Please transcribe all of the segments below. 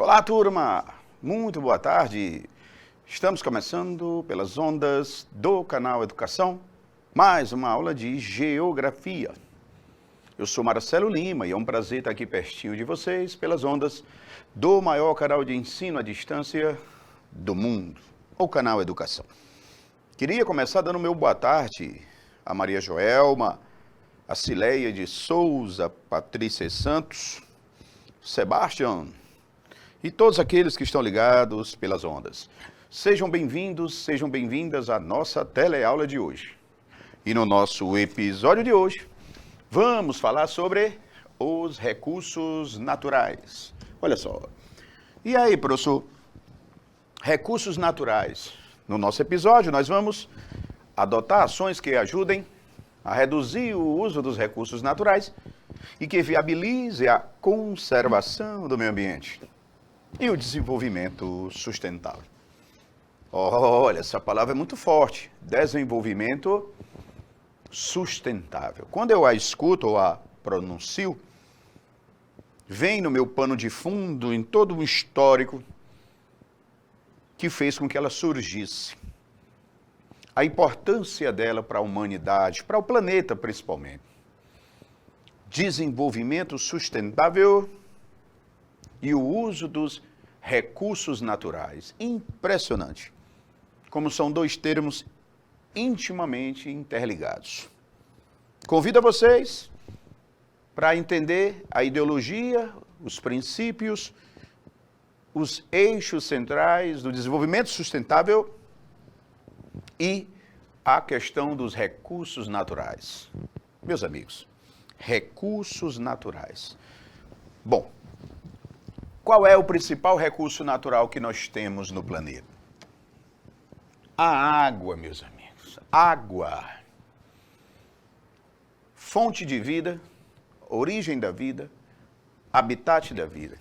Olá, turma! Muito boa tarde! Estamos começando pelas ondas do canal Educação, mais uma aula de Geografia. Eu sou Marcelo Lima e é um prazer estar aqui pertinho de vocês pelas ondas do maior canal de ensino à distância do mundo, o canal Educação. Queria começar dando meu boa tarde a Maria Joelma, a Cileia de Souza, Patrícia Santos, Sebastião e todos aqueles que estão ligados pelas ondas. Sejam bem-vindos, sejam bem-vindas à nossa teleaula de hoje. E no nosso episódio de hoje, vamos falar sobre os recursos naturais. Olha só. E aí, professor? Recursos naturais. No nosso episódio, nós vamos adotar ações que ajudem a reduzir o uso dos recursos naturais e que viabilize a conservação do meio ambiente e o desenvolvimento sustentável. Olha, essa palavra é muito forte. Desenvolvimento sustentável. Quando eu a escuto ou a pronuncio, vem no meu pano de fundo em todo um histórico que fez com que ela surgisse. A importância dela para a humanidade, para o planeta principalmente. Desenvolvimento sustentável e o uso dos recursos naturais. Impressionante. Como são dois termos intimamente interligados. Convido a vocês para entender a ideologia, os princípios, os eixos centrais do desenvolvimento sustentável e a questão dos recursos naturais. Meus amigos, recursos naturais. Bom, qual é o principal recurso natural que nós temos no planeta? A água, meus amigos. Água. Fonte de vida, origem da vida, habitat da vida.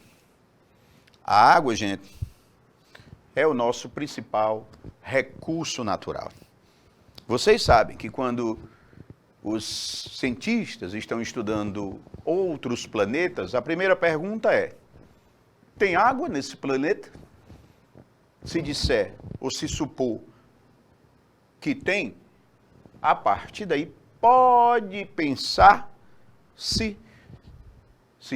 A água, gente, é o nosso principal recurso natural. Vocês sabem que quando os cientistas estão estudando outros planetas, a primeira pergunta é: tem água nesse planeta? Se disser ou se supor que tem, a partir daí pode pensar se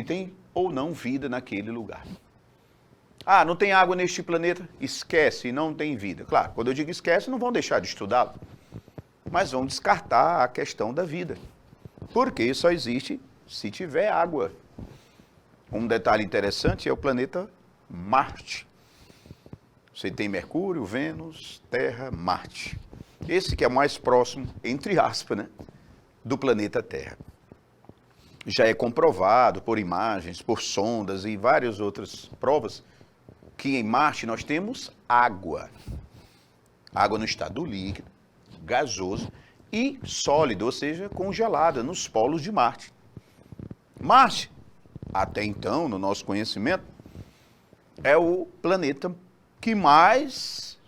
tem ou não vida naquele lugar. Ah, não tem água neste planeta? Esquece, não tem vida. Claro, quando eu digo esquece, não vão deixar de estudá-lo, mas vão descartar a questão da vida, porque só existe se tiver água. Um detalhe interessante é o planeta Marte. Você tem Mercúrio, Vênus, Terra, Marte. Esse que é o mais próximo, entre aspas, né, do planeta Terra. Já é comprovado por imagens, por sondas e várias outras provas que em Marte nós temos água. Água no estado líquido, gasoso e sólido, ou seja, congelada nos polos de Marte. Marte, até então, no nosso conhecimento, é o planeta que mais,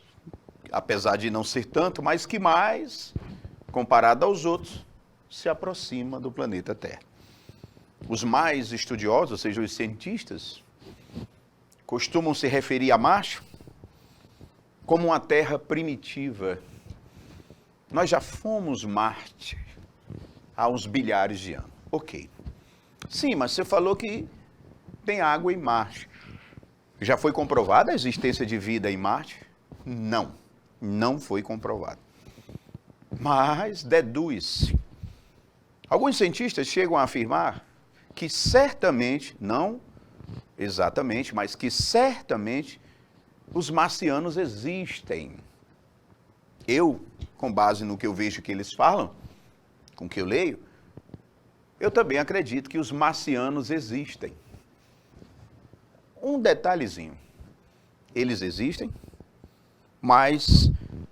apesar de não ser tanto, mas que mais, comparado aos outros, se aproxima do planeta Terra. Os mais estudiosos, ou seja, os cientistas, costumam se referir a Marte como uma terra primitiva. Nós já fomos Marte há uns bilhares de anos. Ok. Sim, mas você falou que tem água em Marte. Já foi comprovada a existência de vida em Marte? Não, não foi comprovado. Mas deduz. Alguns cientistas chegam a afirmar que certamente, não exatamente, mas que certamente os marcianos existem. Eu, com base no que eu vejo que eles falam, com o que eu leio, eu também acredito que os marcianos existem. Um detalhezinho, eles existem, mas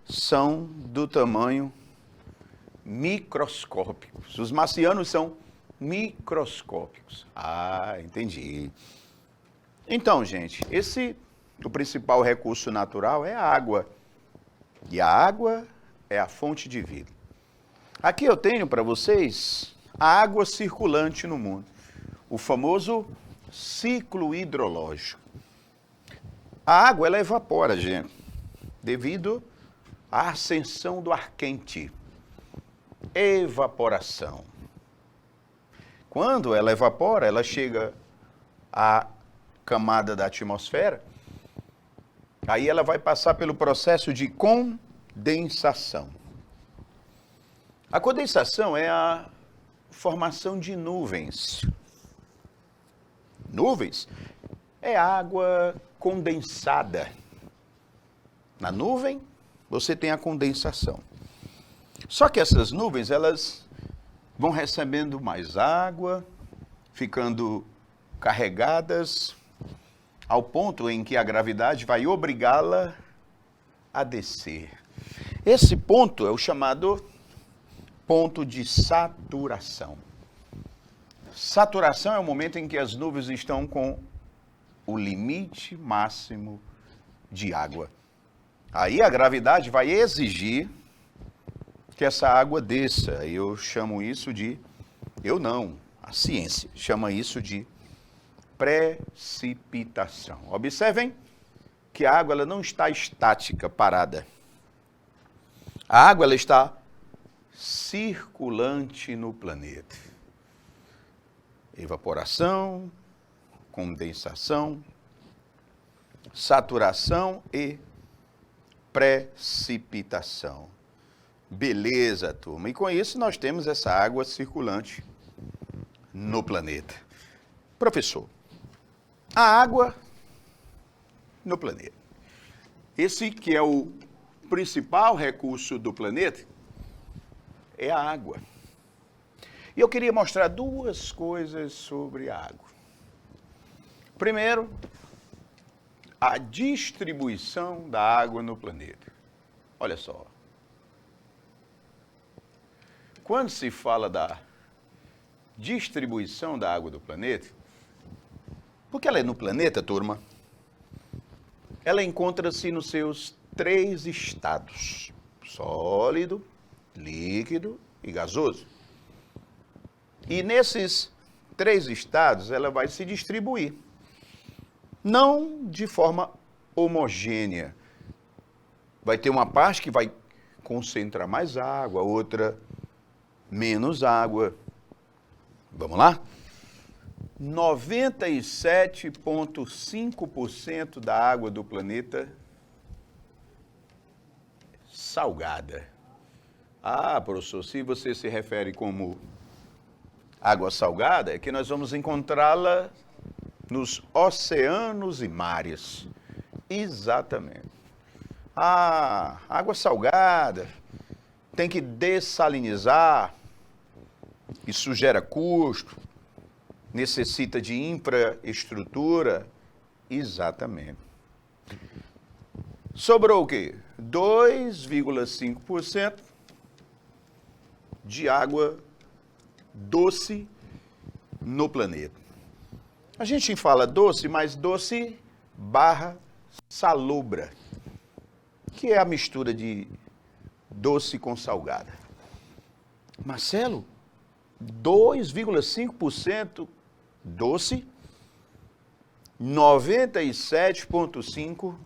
são do tamanho microscópicos. Os marcianos são microscópicos. Ah, entendi. Então, gente, o principal recurso natural é a água. E a água é a fonte de vida. Aqui eu tenho para vocês a água circulante no mundo. O famoso ciclo hidrológico. A água, ela evapora, gente, devido à ascensão do ar quente. Evaporação. Quando ela evapora, ela chega à camada da atmosfera, aí ela vai passar pelo processo de condensação. A condensação é a formação de nuvens. Nuvens é água condensada. Na nuvem, você tem a condensação. Só que essas nuvens, elas vão recebendo mais água, ficando carregadas, ao ponto em que a gravidade vai obrigá-la a descer. Esse ponto é o chamado ponto de saturação. Saturação é o momento em que as nuvens estão com o limite máximo de água. Aí a gravidade vai exigir que essa água desça. Eu chamo isso de, a ciência chama isso de precipitação. Observem que a água ela não está estática, parada. A água ela está circulante no planeta. Evaporação, condensação, saturação e precipitação. Beleza, turma. E com isso nós temos essa água circulante no planeta. Professor, a água no planeta. Esse que é o principal recurso do planeta é a água. E eu queria mostrar duas coisas sobre a água. Primeiro, a distribuição da água no planeta. Olha só. Quando se fala da distribuição da água do planeta, porque ela é no planeta, turma, ela encontra-se nos seus 3 estados: sólido, líquido e gasoso. E nesses 3 estados ela vai se distribuir, não de forma homogênea. Vai ter uma parte que vai concentrar mais água, outra menos água. Vamos lá? 97,5% da água do planeta salgada. Ah, professor, se você se refere como água salgada, é que nós vamos encontrá-la nos oceanos e mares. Exatamente. Ah, água salgada, tem que dessalinizar, isso gera custo, necessita de infraestrutura. Exatamente. Sobrou o quê? 2,5% de água doce no planeta. A gente fala doce, mas doce barra salobra, que é a mistura de doce com salgada. Marcelo, 2,5% doce, 97,5%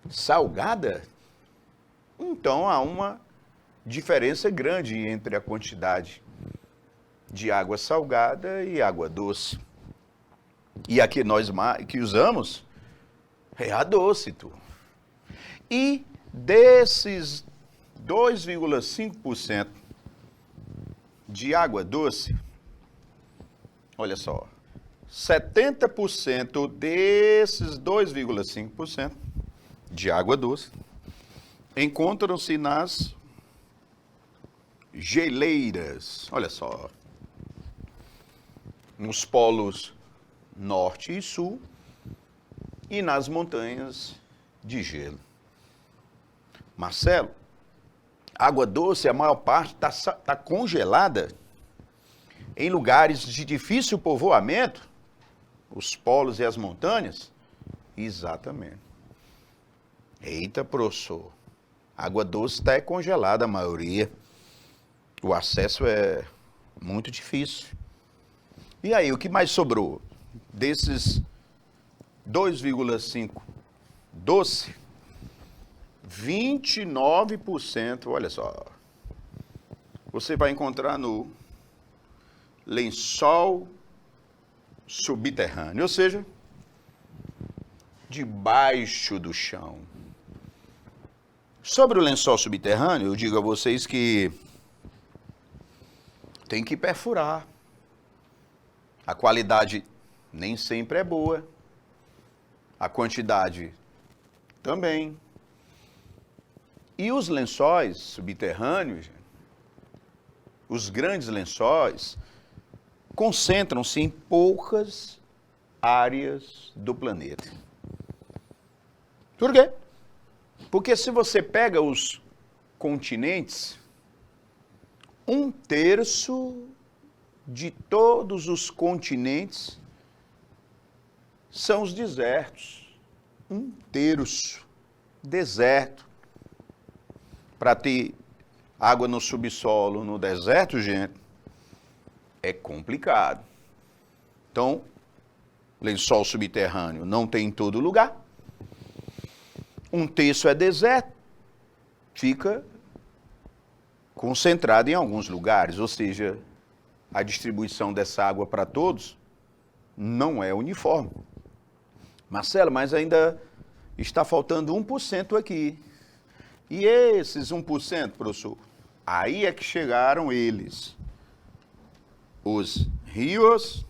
salgada? Então há uma diferença grande entre a quantidade de água salgada e água doce. E a que nós que usamos é a doce, tu. E desses 2,5% de água doce, olha só, 70% desses 2,5% de água doce encontram-se nas geleiras. Olha só, nos polos norte e sul e nas montanhas de gelo. Marcelo, água doce, a maior parte está congelada em lugares de difícil povoamento, os polos e as montanhas? Exatamente. Eita, professor, água doce está congelada, a maioria. O acesso é muito difícil. E aí, o que mais sobrou? Desses 2,5 doce, 29%, olha só, você vai encontrar no lençol subterrâneo, ou seja, debaixo do chão. Sobre o lençol subterrâneo, eu digo a vocês que tem que perfurar. A qualidade nem sempre é boa. A quantidade também. E os lençóis subterrâneos, os grandes lençóis, concentram-se em poucas áreas do planeta. Por quê? Porque se você pega os continentes, 1/3 de todos os continentes são os desertos. 1/3 deserto. Para ter água no subsolo, no deserto, gente, é complicado. Então, lençol subterrâneo não tem em todo lugar. 1/3 é deserto, fica concentrado em alguns lugares, ou seja, a distribuição dessa água para todos não é uniforme. Marcelo, mas ainda está faltando 1% aqui. E esses 1%, professor? Aí é que chegaram eles. Os rios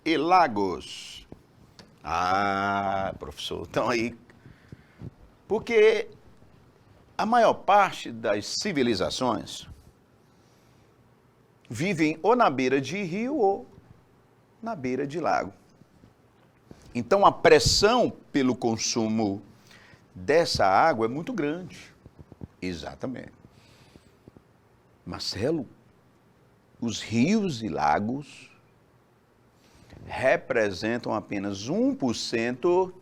e lagos. Ah, professor, então aí... Porque a maior parte das civilizações vivem ou na beira de rio ou na beira de lago. Então a pressão pelo consumo dessa água é muito grande. Exatamente. Marcelo, os rios e lagos representam apenas 1%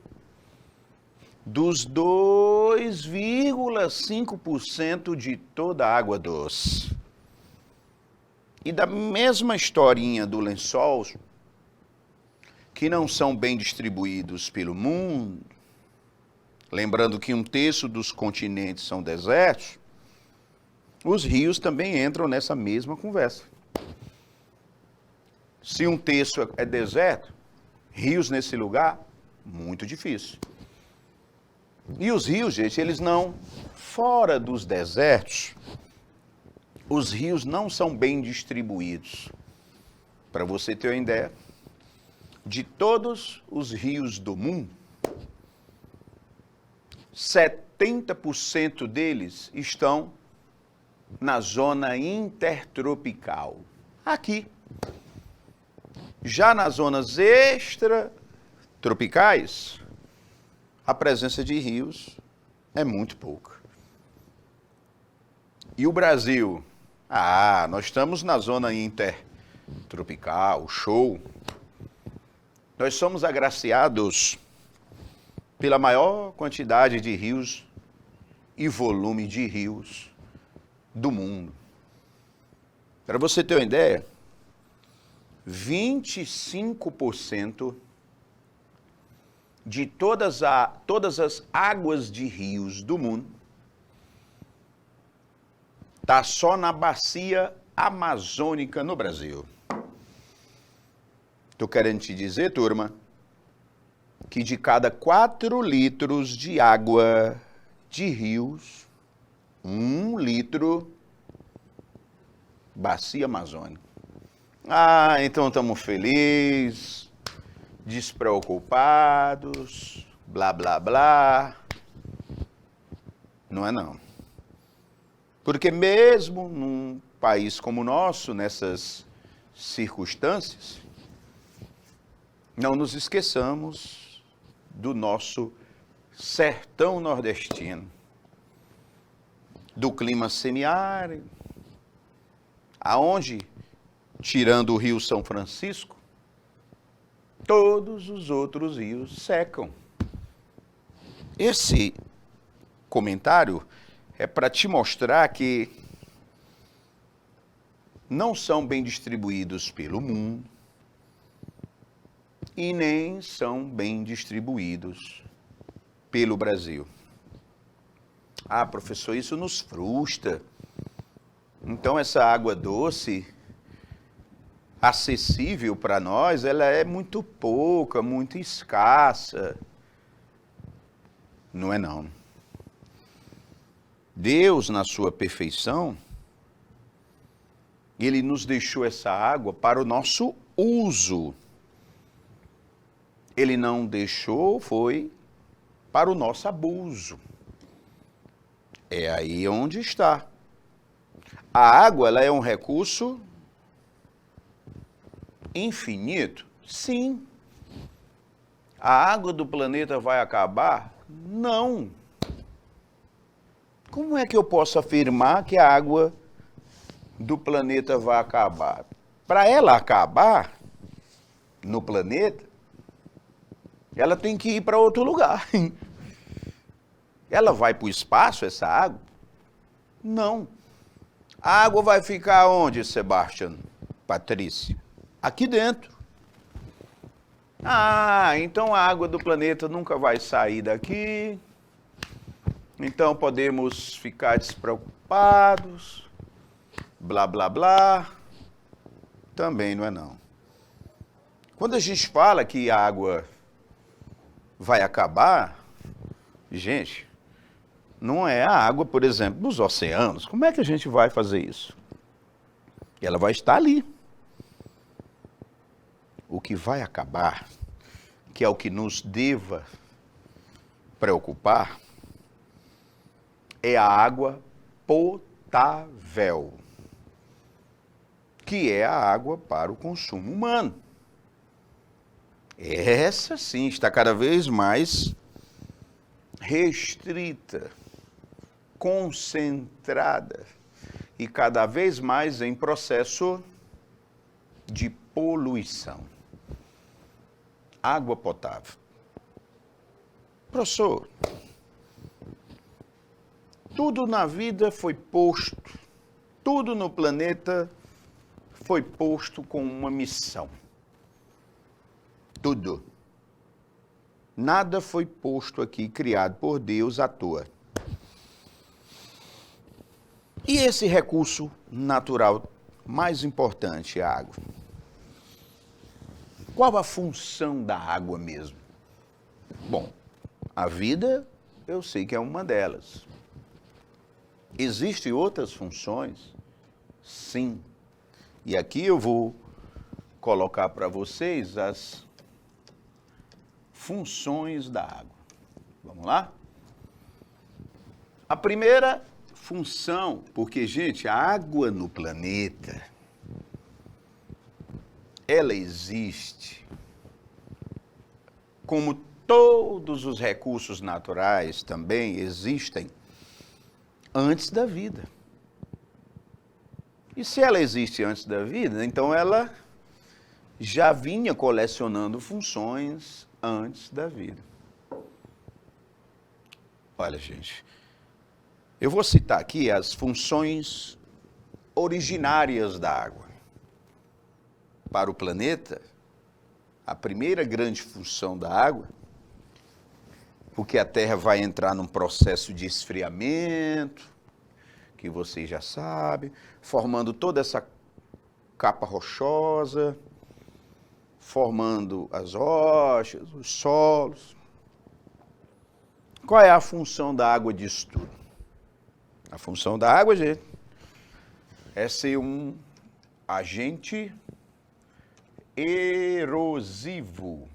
dos 2,5% de toda a água doce. E da mesma historinha do lençol, que não são bem distribuídos pelo mundo, lembrando que 1/3 dos continentes são desertos, os rios também entram nessa mesma conversa. Se 1/3 é deserto, rios nesse lugar, muito difícil. E os rios, gente, eles não, fora dos desertos, os rios não são bem distribuídos. Para você ter uma ideia, de todos os rios do mundo, 70% deles estão na zona intertropical. Aqui. Já nas zonas extratropicais, a presença de rios é muito pouca. E o Brasil? Ah, nós estamos na zona intertropical, show. Nós somos agraciados pela maior quantidade de rios e volume de rios do mundo. Para você ter uma ideia, 25% de todas as águas de rios do mundo está só na bacia amazônica no Brasil. Estou querendo te dizer, turma, que de cada 4 litros de água de rios, 1 litro, bacia amazônica. Ah, então estamos felizes, despreocupados, blá, blá, blá. Não é não. Porque mesmo num país como o nosso, nessas circunstâncias, não nos esqueçamos do nosso sertão nordestino, do clima semiárido, aonde, tirando o Rio São Francisco, todos os outros rios secam. Esse comentário é para te mostrar que não são bem distribuídos pelo mundo. e nem são bem distribuídos pelo Brasil. Ah, professor, isso nos frustra. Então essa água doce, acessível para nós, ela é muito pouca, muito escassa. Não é não. Deus, na sua perfeição, Ele nos deixou essa água para o nosso uso. Ele não deixou, foi para o nosso abuso. É aí onde está. A água, ela é um recurso infinito? Sim. A água do planeta vai acabar? Não. Como é que eu posso afirmar que a água do planeta vai acabar? Para ela acabar no planeta, ela tem que ir para outro lugar. Ela vai para o espaço, essa água? Não. A água vai ficar onde, Sebastião? Patrícia? Aqui dentro. Ah, então a água do planeta nunca vai sair daqui. Então podemos ficar despreocupados. Blá, blá, blá. Também não é não. Quando a gente fala que a água vai acabar, gente, não é a água, por exemplo, dos oceanos. Como é que a gente vai fazer isso? Ela vai estar ali. O que vai acabar, que é o que nos deva preocupar, é a água potável, que é a água para o consumo humano. Essa sim está cada vez mais restrita, concentrada e cada vez mais em processo de poluição. Água potável. Professor, tudo na vida foi posto, tudo no planeta foi posto com uma missão. Tudo. Nada foi posto aqui, criado por Deus à toa. E esse recurso natural mais importante, a água? Qual a função da água mesmo? Bom, a vida, eu sei que é uma delas. Existem outras funções? Sim. E aqui eu vou colocar para vocês as funções da água. Vamos lá? A primeira função, porque, gente, a água no planeta, ela existe como todos os recursos naturais também existem antes da vida. E se ela existe antes da vida, então ela já vinha colecionando funções antes da vida. Olha, gente, eu vou citar aqui as funções originárias da água. Para o planeta, a primeira grande função da água, porque a Terra vai entrar num processo de esfriamento, que vocês já sabem, formando toda essa capa rochosa, formando as rochas, os solos. Qual é a função da água disso tudo? A função da água, gente, é ser um agente erosivo.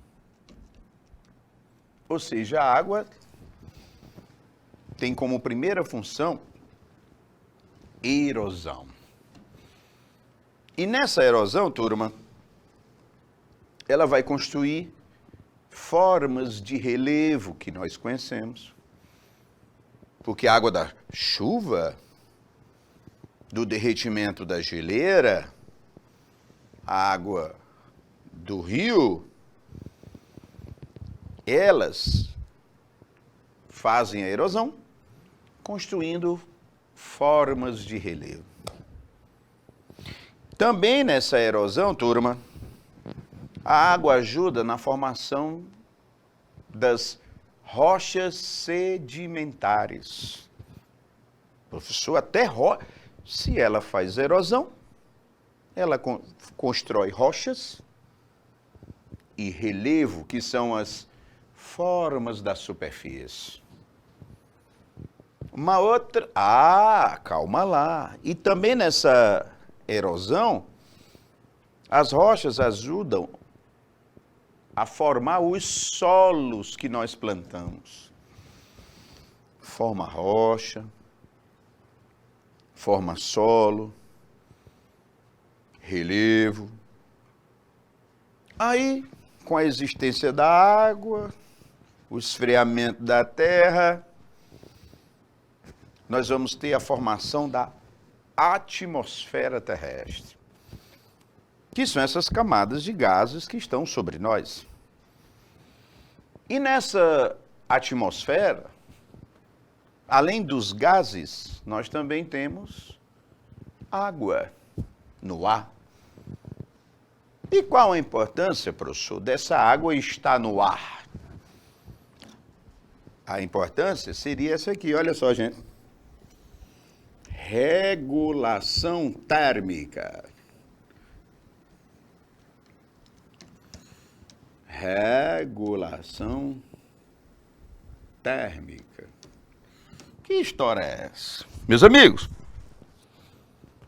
Ou seja, a água tem como primeira função erosão. E nessa erosão, turma, ela vai construir formas de relevo que nós conhecemos. Porque a água da chuva, do derretimento da geleira, a água do rio, elas fazem a erosão, construindo formas de relevo. Também nessa erosão, turma, A água ajuda na formação das rochas sedimentares. Professor, até se ela faz erosão, ela constrói rochas e relevo, que são as formas da superfície. Uma outra... calma lá. E também nessa erosão, as rochas ajudam a formar os solos que nós plantamos. Forma rocha, forma solo, relevo. Aí, com a existência da água, o esfriamento da terra, nós vamos ter a formação da atmosfera terrestre, que são essas camadas de gases que estão sobre nós. E nessa atmosfera, além dos gases, nós também temos água no ar. E qual a importância, professor, dessa água estar no ar? A importância seria essa aqui, olha só, gente. Regulação térmica. Regulação térmica. Que história é essa? Meus amigos,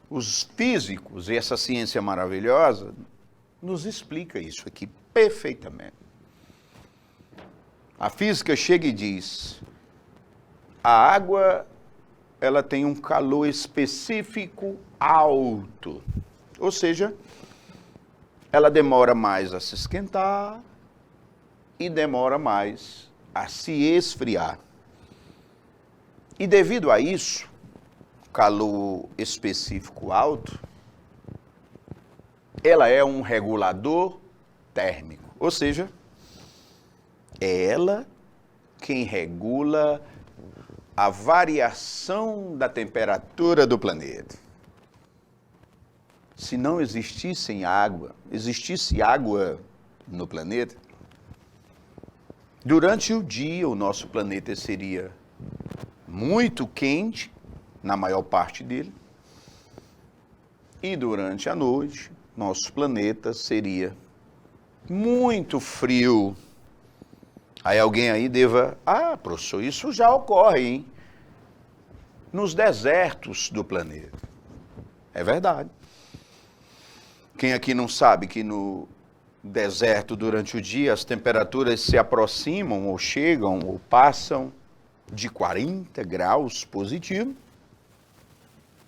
os físicos e essa ciência maravilhosa nos explica isso aqui perfeitamente. A física chega e diz: a água, ela tem um calor específico alto, ou seja, ela demora mais a se esquentar e demora mais a se esfriar. E devido a isso, calor específico alto, ela é um regulador térmico, ou seja, é ela quem regula a variação da temperatura do planeta. Se não existisse água no planeta, durante o dia o nosso planeta seria muito quente, na maior parte dele, e durante a noite, nosso planeta seria muito frio. Aí alguém aí deva, professor, isso já ocorre, hein? Nos desertos do planeta. É verdade. Quem aqui não sabe que no deserto, durante o dia, as temperaturas se aproximam, ou chegam, ou passam de 40 graus positivo.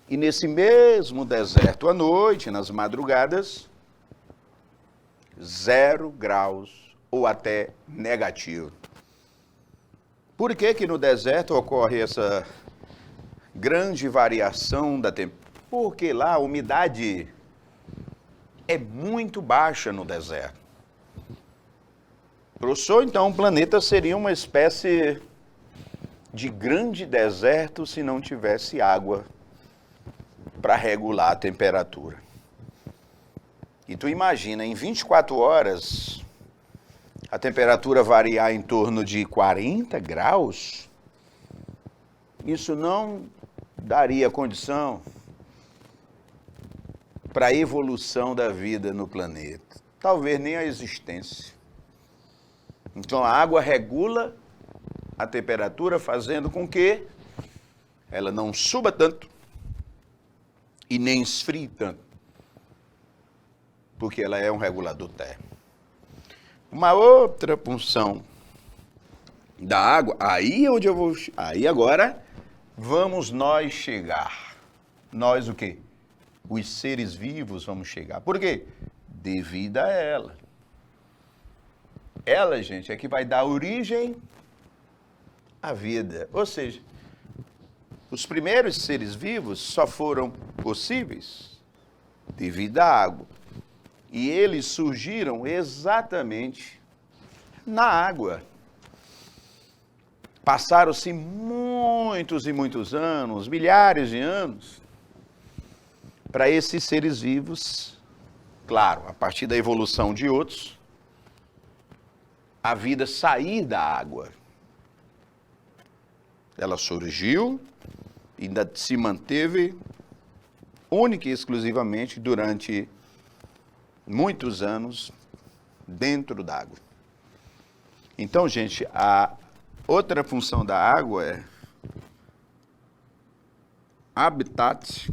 E nesse mesmo deserto, à noite, nas madrugadas, 0 graus ou até negativo. Por que que no deserto ocorre essa grande variação da temperatura? Porque lá a umidade é muito baixa no deserto. Professor, então o planeta seria uma espécie de grande deserto se não tivesse água para regular a temperatura. E tu imagina, em 24 horas, a temperatura variar em torno de 40 graus, isso não daria condição para a evolução da vida no planeta. Talvez nem a existência. Então a água regula a temperatura, fazendo com que ela não suba tanto e nem esfrie tanto, porque ela é um regulador térmico. Uma outra função da água, aí agora vamos nós chegar. Nós o quê? Os seres vivos vamos chegar. Por quê? Devido a ela. Ela, gente, é que vai dar origem à vida. Ou seja, os primeiros seres vivos só foram possíveis devido à água. E eles surgiram exatamente na água. Passaram-se muitos e muitos anos, milhares de anos, para esses seres vivos, claro, a partir da evolução de outros, a vida sair da água. Ela surgiu e ainda se manteve única e exclusivamente durante muitos anos dentro d'água. Então, gente, a outra função da água é habitat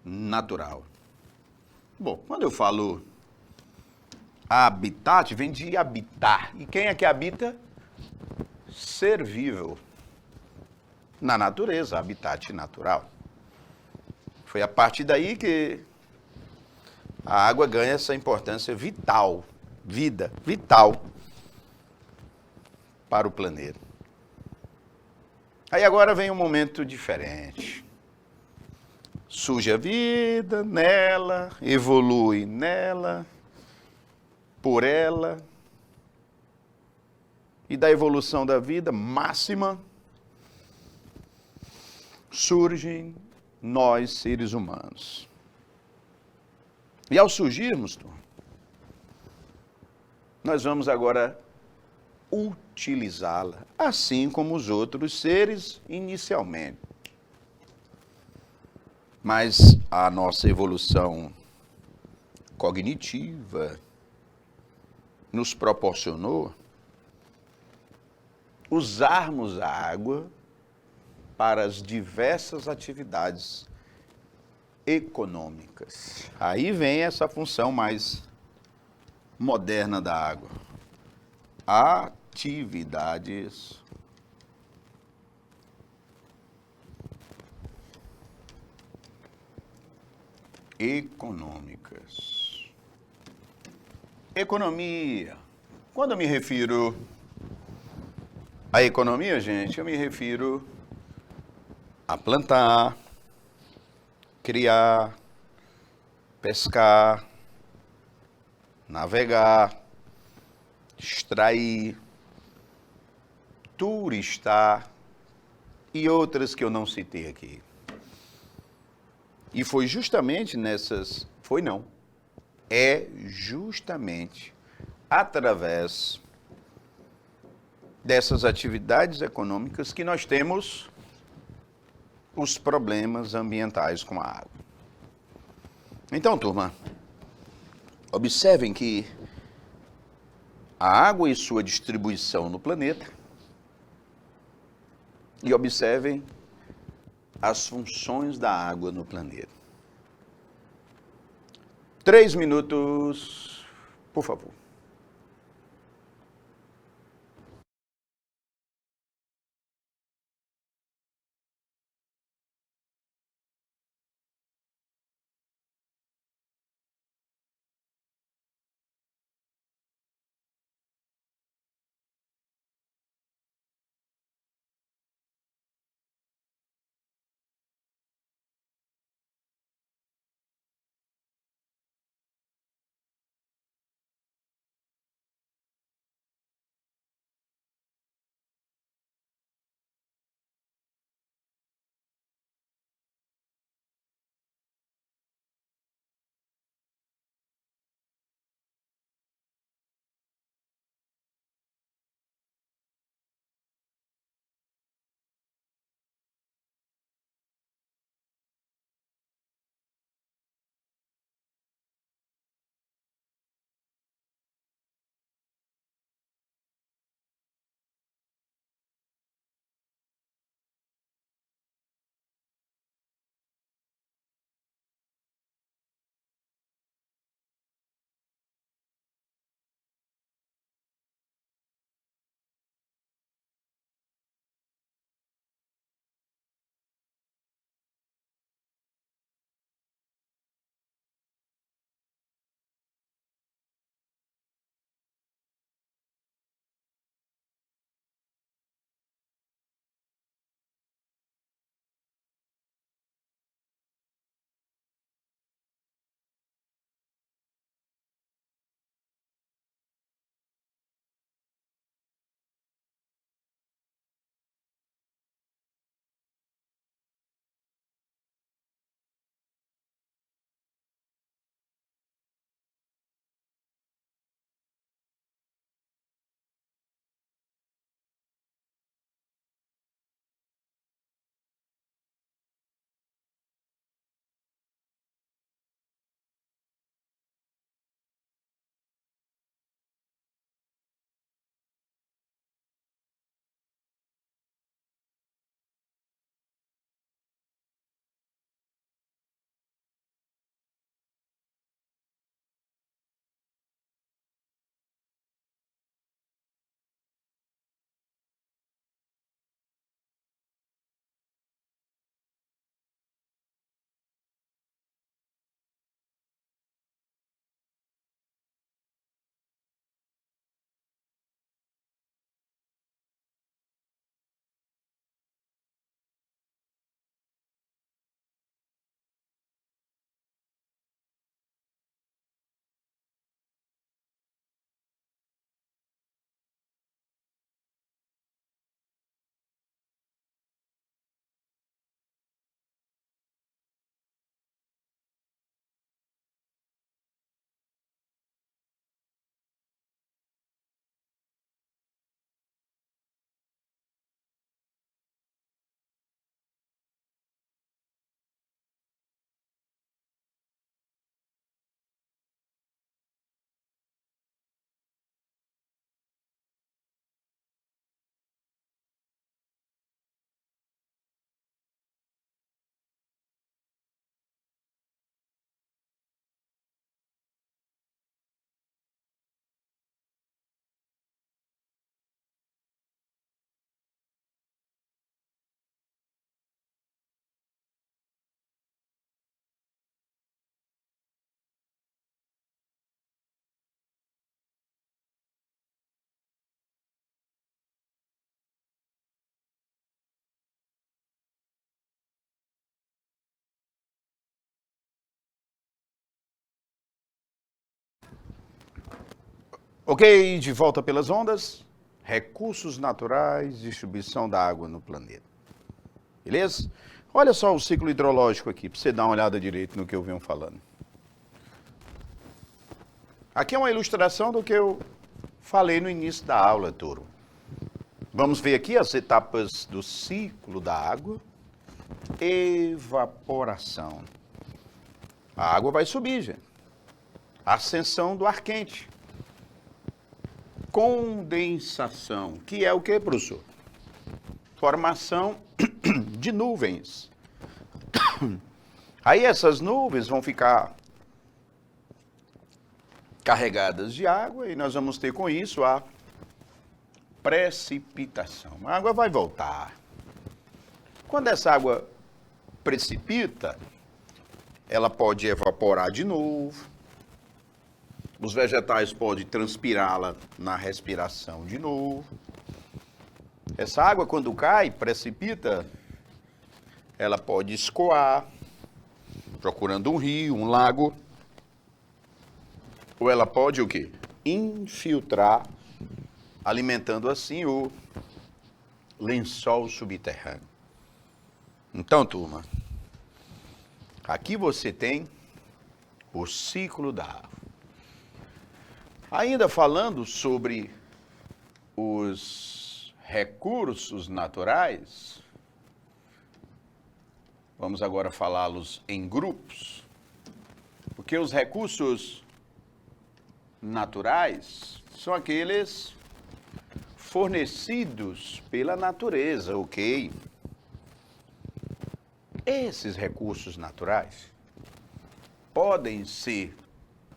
natural. Bom, quando eu falo habitat, vem de habitar. E quem é que habita? Ser vivo. Na natureza, habitat natural. Foi a partir daí que a água ganha essa importância vital, vida, vital para o planeta. Aí agora vem um momento diferente. Surge a vida nela, evolui nela, por ela, e da evolução da vida máxima, surgem nós, seres humanos. E ao surgirmos, nós vamos agora utilizá-la, assim como os outros seres inicialmente. Mas a nossa evolução cognitiva nos proporcionou usarmos a água para as diversas atividades econômicas. Aí vem essa função mais moderna da água. Atividades econômicas. Economia. Quando eu me refiro à economia, gente, eu me refiro a plantar, criar, pescar, navegar, extrair, turistar e outras que eu não citei aqui. E foi justamente nessas... Foi não. É justamente através dessas atividades econômicas que nós temos os problemas ambientais com a água. Então, turma, observem que a água e sua distribuição no planeta, e observem as funções da água no planeta. 3 minutos, por favor. Ok, de volta pelas ondas. Recursos naturais, distribuição da água no planeta. Beleza? Olha só o ciclo hidrológico aqui, para você dar uma olhada direito no que eu venho falando. Aqui é uma ilustração do que eu falei no início da aula, turma. Vamos ver aqui as etapas do ciclo da água. Evaporação. A água vai subir, gente. Ascensão do ar quente. Condensação, que é o que, professor? Formação de nuvens. Aí essas nuvens vão ficar carregadas de água e nós vamos ter com isso a precipitação. A água vai voltar. Quando essa água precipita, ela pode evaporar de novo. Os vegetais podem transpirá-la na respiração de novo. Essa água, quando cai, precipita, ela pode escoar, procurando um rio, um lago. Ou ela pode o quê? Infiltrar, alimentando assim o lençol subterrâneo. Então, turma, aqui você tem o ciclo da água. Ainda falando sobre os recursos naturais, vamos agora falá-los em grupos, porque os recursos naturais são aqueles fornecidos pela natureza, ok? Esses recursos naturais podem ser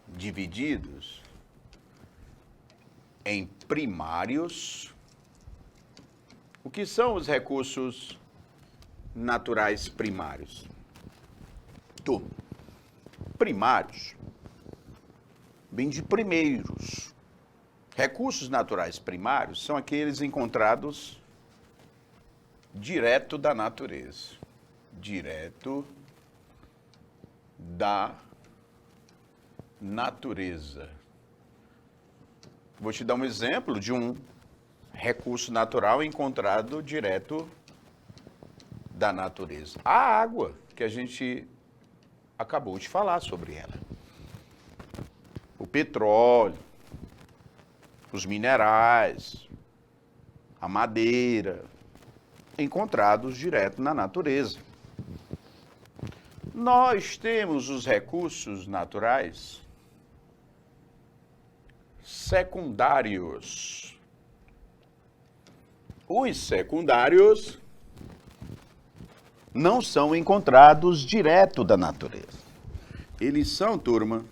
divididos em primários. O que são os recursos naturais primários? Primários vem de primeiros. Recursos naturais primários são aqueles encontrados direto da natureza. Direto da natureza. Vou te dar um exemplo de um recurso natural encontrado direto da natureza. A água, que a gente acabou de falar sobre ela. O petróleo, os minerais, a madeira, encontrados direto na natureza. Nós temos os recursos naturais secundários. Os secundários não são encontrados direto da natureza. Eles são, turma,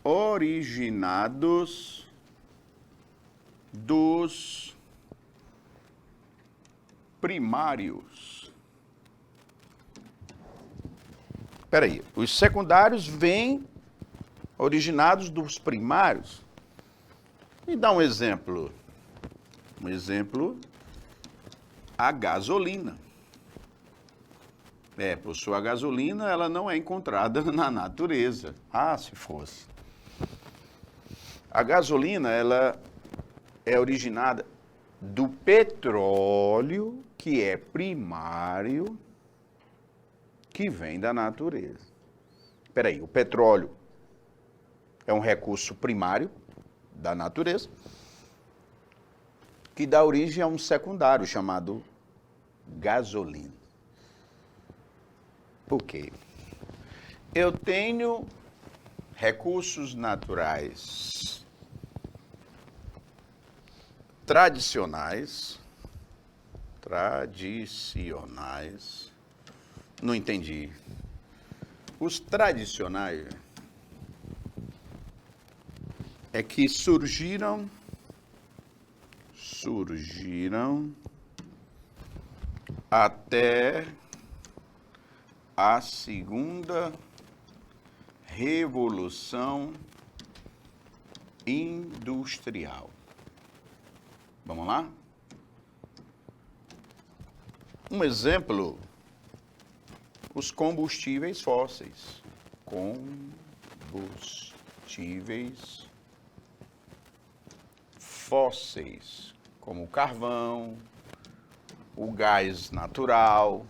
originados dos primários. Espera aí, os secundários vêm originados dos primários. Me dá um exemplo. Um exemplo, a gasolina. Professor, a gasolina ela não é encontrada na natureza. Ah, se fosse. A gasolina ela é originada do petróleo, que é primário, que vem da natureza. Espera aí, o petróleo é um recurso primário da natureza, que dá origem a um secundário chamado gasolina. Por quê? Eu tenho recursos naturais tradicionais, não entendi. Os tradicionais é que surgiram até a segunda revolução industrial. Vamos lá? Um exemplo, os combustíveis fósseis. Combustíveis fósseis, como o carvão, o gás natural,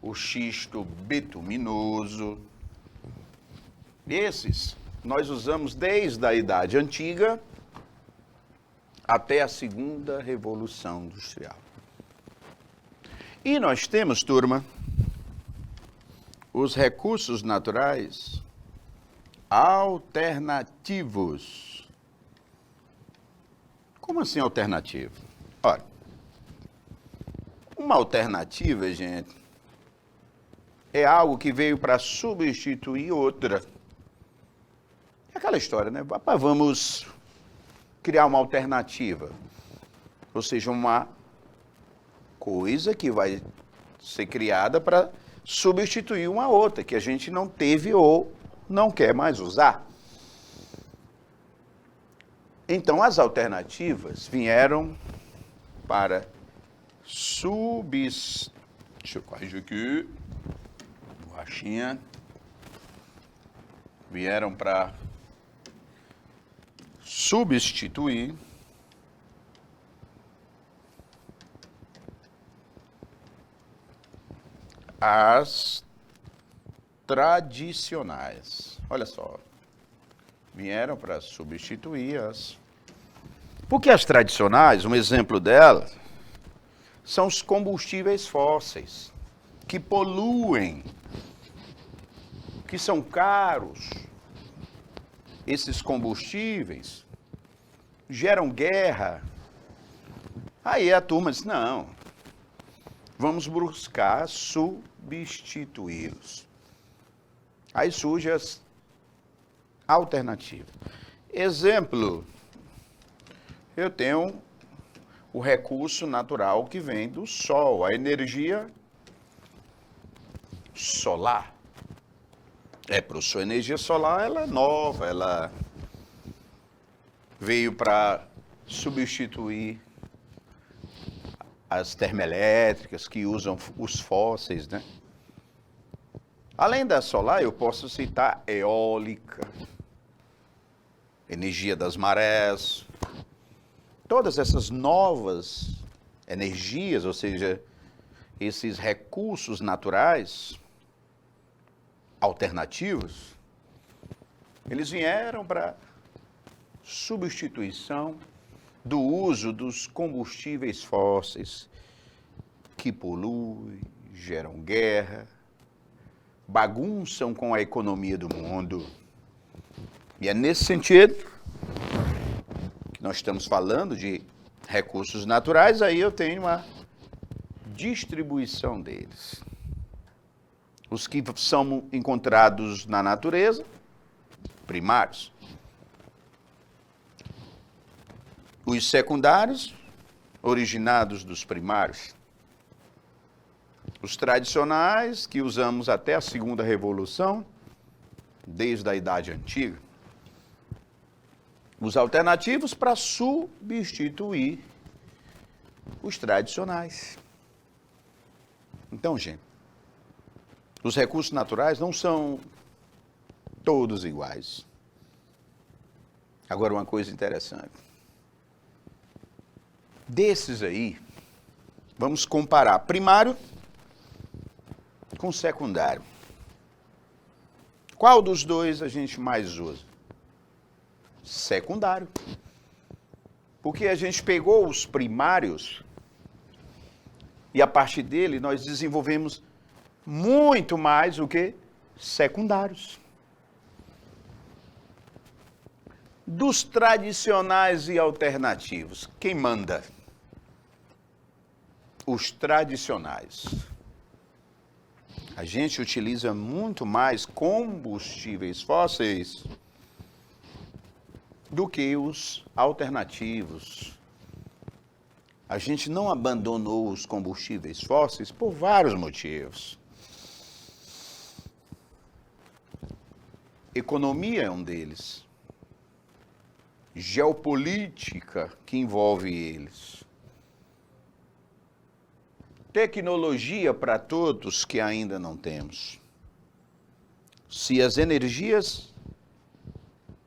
o xisto bituminoso. Esses nós usamos desde a Idade Antiga até a Segunda Revolução Industrial. E nós temos, turma, os recursos naturais alternativos. Como assim alternativo? Olha, uma alternativa, gente, é algo que veio para substituir outra. É aquela história, né? Vamos criar uma alternativa. Ou seja, uma coisa que vai ser criada para substituir uma outra, que a gente não teve ou não quer mais usar. Então, as alternativas vieram para substituir. Deixa eu corrigir aqui. Borrachinha. Vieram para substituir as tradicionais. Olha só. Vieram para substituir as... Porque as tradicionais, um exemplo delas, são os combustíveis fósseis, que poluem, que são caros. Esses combustíveis geram guerra. Aí a turma diz, não, vamos buscar substituí-los. Aí surgem as alternativas. Exemplo, eu tenho o recurso natural que vem do sol, a energia solar. Professor, a energia solar ela é nova, ela veio para substituir as termoelétricas que usam os fósseis, né? Além da solar, eu posso citar eólica, energia das marés, todas essas novas energias, ou seja, esses recursos naturais alternativos, eles vieram para substituição do uso dos combustíveis fósseis que poluem, geram guerra, bagunçam com a economia do mundo. E é nesse sentido que nós estamos falando de recursos naturais, aí eu tenho uma distribuição deles. Os que são encontrados na natureza, primários. Os secundários, originados dos primários. Os tradicionais, que usamos até a Segunda Revolução, desde a Idade Antiga. Os alternativos para substituir os tradicionais. Então, gente, os recursos naturais não são todos iguais. Agora, uma coisa interessante. Desses aí, vamos comparar primário com secundário. Qual dos dois a gente mais usa? Secundário. Porque a gente pegou os primários e a partir dele nós desenvolvemos muito mais o que? Secundários. Dos tradicionais e alternativos, quem manda? Os tradicionais. A gente utiliza muito mais combustíveis fósseis do que os alternativos. A gente não abandonou os combustíveis fósseis por vários motivos. Economia é um deles. Geopolítica que envolve eles. Tecnologia para todos que ainda não temos. Se as energias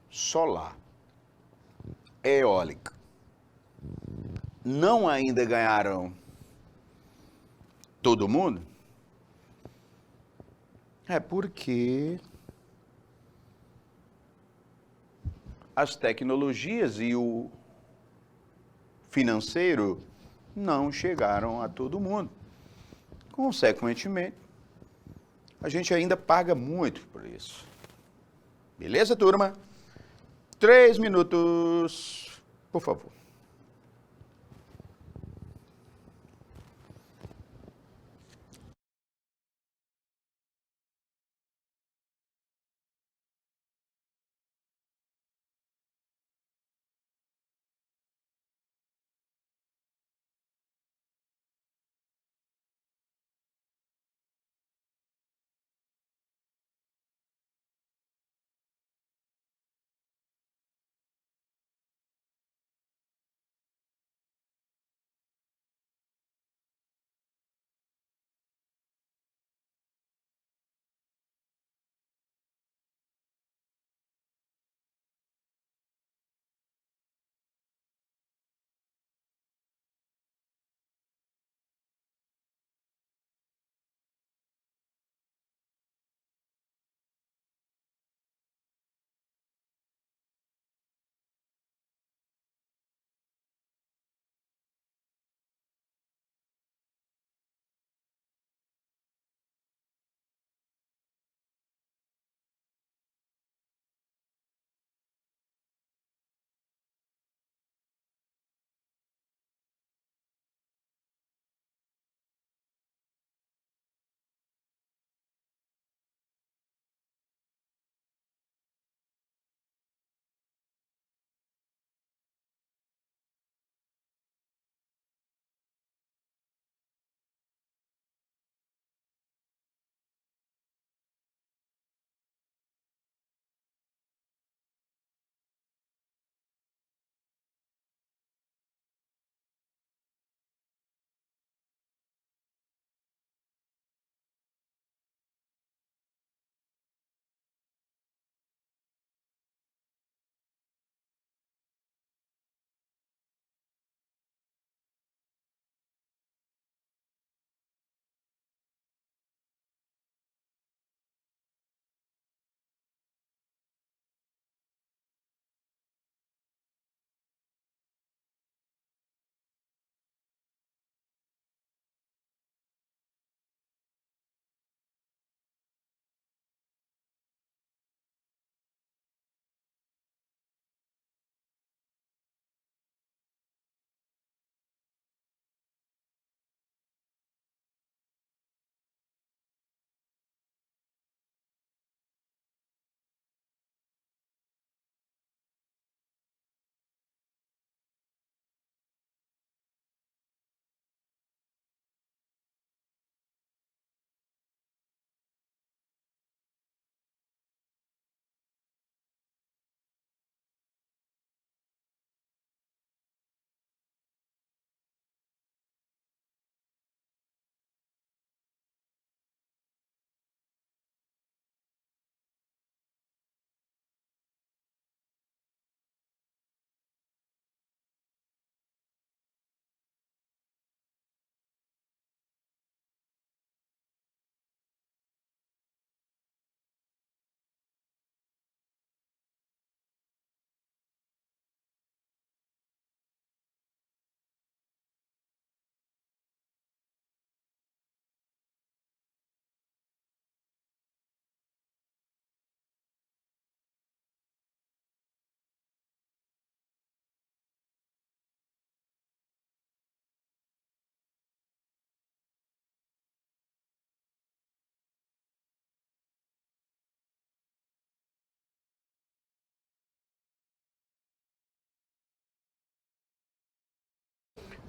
solar, eólica. Não ainda ganharam todo mundo? É porque as tecnologias e o financeiro não chegaram a todo mundo. Consequentemente, a gente ainda paga muito por isso. Beleza, turma? 3 minutos, por favor.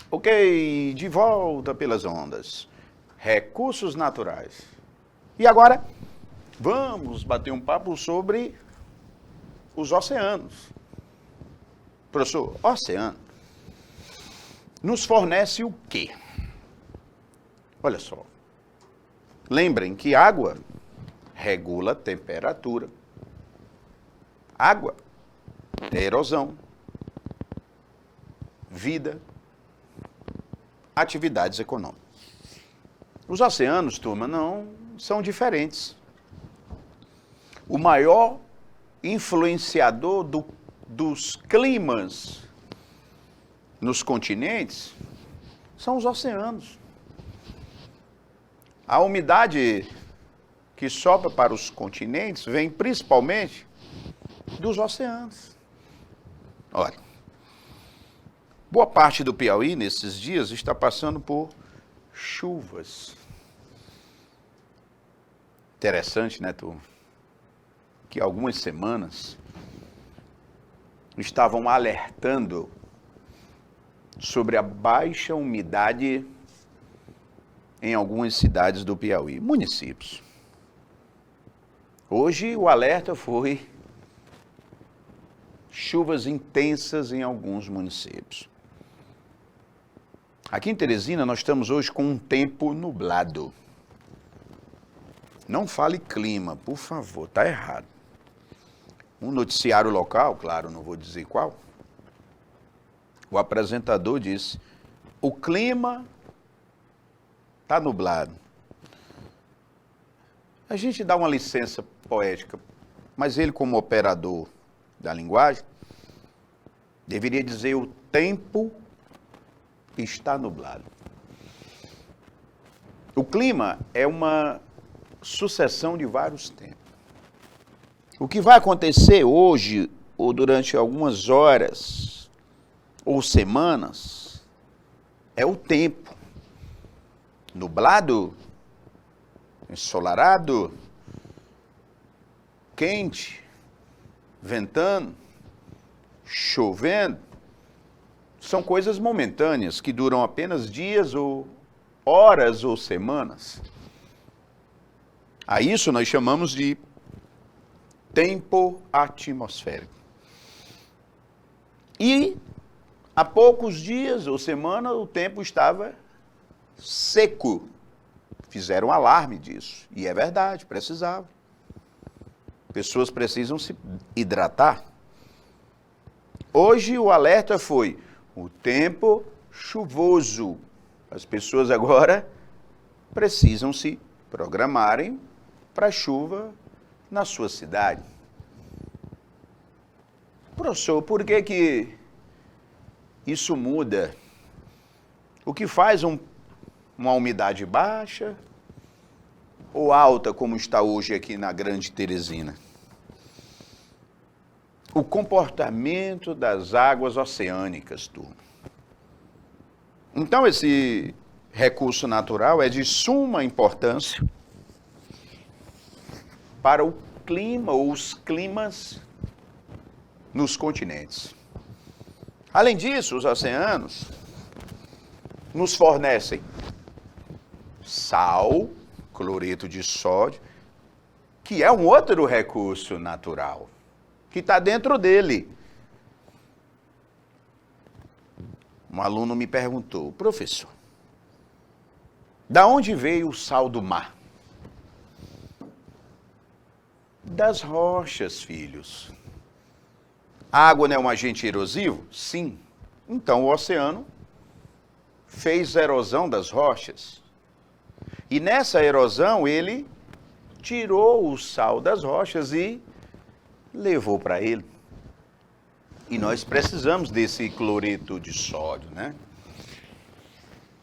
Ok, de volta pelas ondas. Recursos naturais. E agora, vamos bater um papo sobre os oceanos. Professor, oceano nos fornece o quê? Olha só. Lembrem que água regula a temperatura. Água é erosão. vida, atividades econômicas. Os oceanos, turma, não são diferentes. O maior influenciador dos climas nos continentes são os oceanos. A umidade que sopra para os continentes vem principalmente dos oceanos. Olha, boa parte do Piauí nesses dias está passando por chuvas. Interessante, né, turma? Que algumas semanas estavam alertando sobre a baixa umidade em algumas cidades do Piauí, municípios. Hoje o alerta foi chuvas intensas em alguns municípios. Aqui em Teresina nós estamos hoje com um tempo nublado. Não fale clima, por favor, está errado. Um noticiário local, claro, não vou dizer qual, o apresentador disse, o clima está nublado. A gente dá uma licença poética, mas ele, como operador da linguagem, deveria dizer o tempo está nublado. O clima é uma sucessão de vários tempos. O que vai acontecer hoje, ou durante algumas horas, ou semanas, é o tempo. Nublado, ensolarado, quente, ventando, chovendo, são coisas momentâneas que duram apenas dias ou horas ou semanas. A isso nós chamamos de tempo atmosférico. E há poucos dias ou semanas o tempo estava seco. Fizeram alarme disso. E é verdade, precisava. Pessoas precisam se hidratar. Hoje o alerta foi o tempo chuvoso. As pessoas agora precisam se programarem para chuva na sua cidade. Professor, por que isso muda? O que faz uma umidade baixa ou alta, como está hoje aqui na Grande Teresina? O comportamento das águas oceânicas, turma. Então, esse recurso natural é de suma importância para o clima ou os climas nos continentes. Além disso, os oceanos nos fornecem sal, cloreto de sódio, que é um outro recurso natural, que está dentro dele. Um aluno me perguntou, professor, da onde veio o sal do mar? Das rochas, filhos. A água não é um agente erosivo? Sim. Então o oceano fez a erosão das rochas. E nessa erosão ele tirou o sal das rochas e levou para ele. E nós precisamos desse cloreto de sódio, né?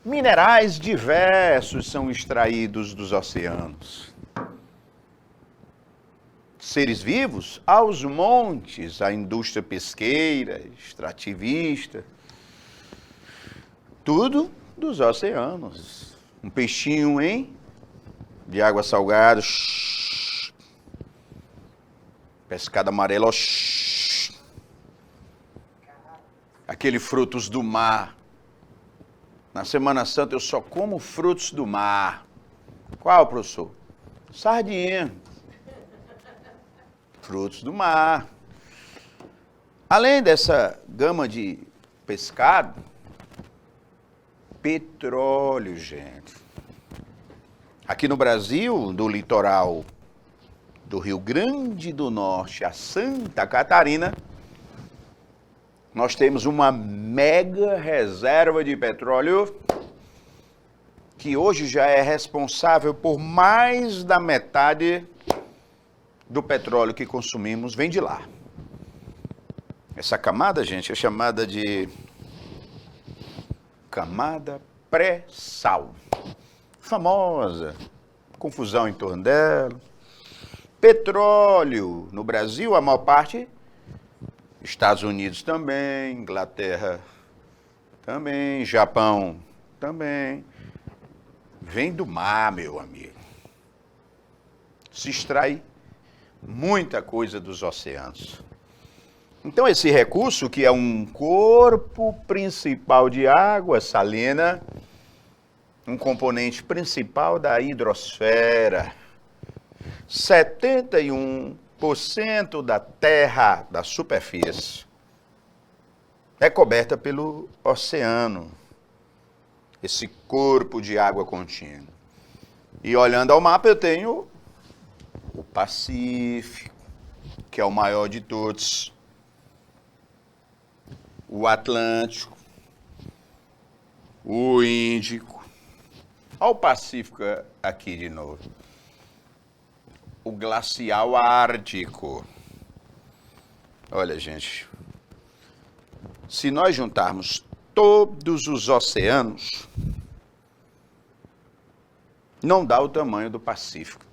Minerais diversos são extraídos dos oceanos. Seres vivos, aos montes, a indústria pesqueira, extrativista, tudo dos oceanos. Um peixinho, hein? De água salgada, pescado amarelo, aquele frutos do mar. Na Semana Santa eu só como frutos do mar. Qual, professor? Sardinha. Frutos do mar. Além dessa gama de pescado, petróleo, gente. Aqui no Brasil, do litoral do Rio Grande do Norte a Santa Catarina, nós temos uma mega reserva de petróleo que hoje já é responsável por mais da metade do petróleo que consumimos, vem de lá. Essa camada, gente, é chamada de camada pré-sal. Famosa, confusão em torno dela. Petróleo no Brasil, a maior parte, Estados Unidos também, Inglaterra também, Japão também, vem do mar, meu amigo. Se extrai muita coisa dos oceanos. Então esse recurso, que é um corpo principal de água salina, um componente principal da hidrosfera, 71% da terra, da superfície, é coberta pelo oceano, esse corpo de água contínua. E olhando ao mapa eu tenho o Pacífico, que é o maior de todos, o Atlântico, o Índico. Olha o Pacífico aqui de novo. O glacial ártico. Olha, gente, se nós juntarmos todos os oceanos, não dá o tamanho do Pacífico.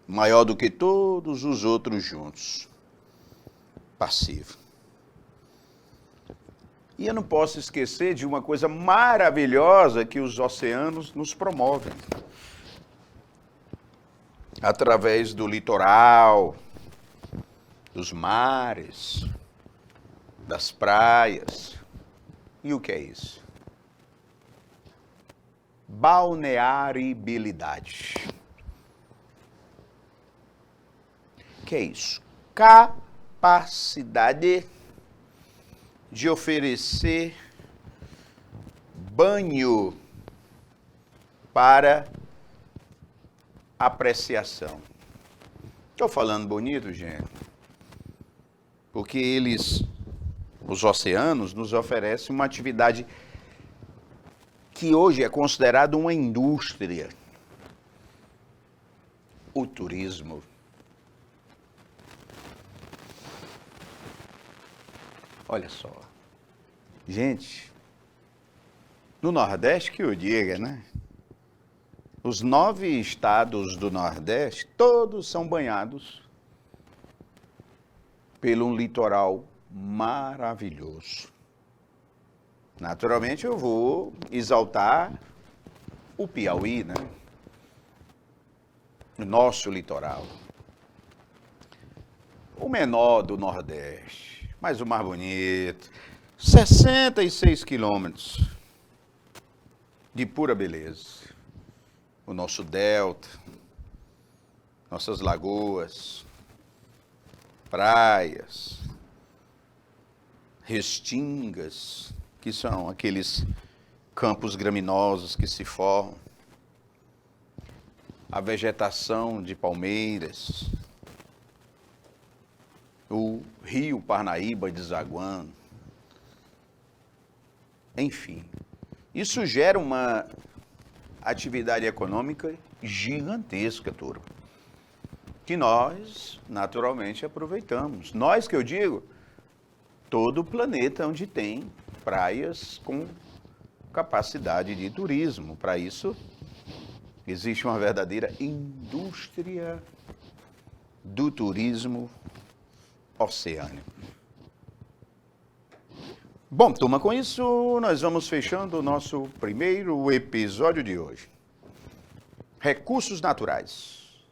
Maior do que todos os outros juntos. Pacífico. E eu não posso esquecer de uma coisa maravilhosa que os oceanos nos promovem. Através do litoral, dos mares, das praias. E o que é isso? Balnearibilidade. O que é isso? Capacidade de oferecer banho para apreciação. Estou falando bonito, gente, porque os oceanos, nos oferecem uma atividade que hoje é considerada uma indústria. O turismo. Olha só. Gente, no Nordeste que eu diga, né? Os 9 estados do Nordeste, todos são banhados pelo um litoral maravilhoso. Naturalmente eu vou exaltar o Piauí, né? O nosso litoral. O menor do Nordeste, mas o mais bonito. 66 quilômetros de pura beleza. O nosso delta, nossas lagoas, praias, restingas, que são aqueles campos graminosos que se formam, a vegetação de palmeiras, o rio Parnaíba desaguando, enfim, isso gera uma atividade econômica gigantesca, turma, que nós, naturalmente, aproveitamos. Nós, que eu digo, todo o planeta onde tem praias com capacidade de turismo. Para isso, existe uma verdadeira indústria do turismo oceânico. Bom, turma, com isso nós vamos fechando o nosso primeiro episódio de hoje. Recursos naturais.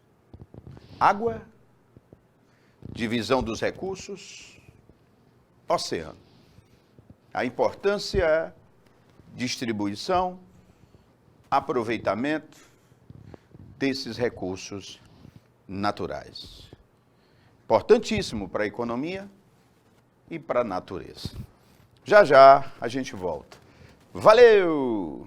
Água, divisão dos recursos, oceano. A importância, distribuição, aproveitamento desses recursos naturais. Importantíssimo para a economia e para a natureza. Já já a gente volta. Valeu!